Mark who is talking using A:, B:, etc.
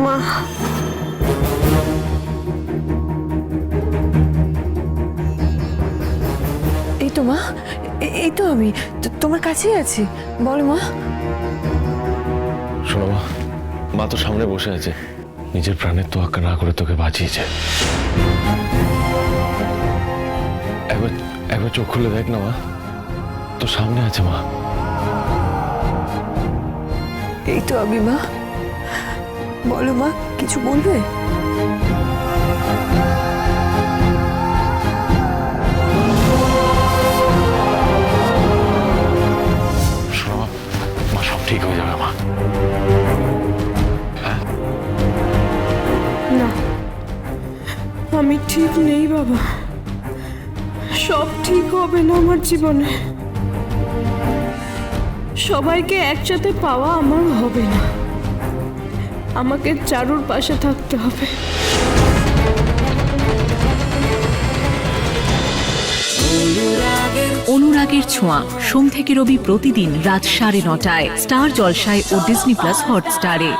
A: মা,
B: এই তো মা, এই তো আমি তোমার কাছেই আছি। বলো মা।
C: শোনো মা, মা তো সামনে বসে আছে, নিজের প্রাণের তোয়াক্কা না করে তোকে বাঁচিয়েছে। একবার একবার চোখ খুলে দেখ না মা, তোর সামনে আছে মা।
B: এই তো আমি মা। বলো মা, কিছু বলবে?
C: শোনো মা, সব ঠিক হয়ে যাবে মা।
A: না, আমি ঠিক নেই বাবা। সব ঠিক হবে না আমার জীবনে। সবাইকে একসাথে পাওয়া আমার হবে না। আমাকে চারুর পাশে থাকতে হবে।
D: অনুরাগের ছোঁয়া, সোম থেকে রবি প্রতিদিন রাত 9:30টায় স্টার জলসায় ও ডিজনি প্লাস হটস্টারে।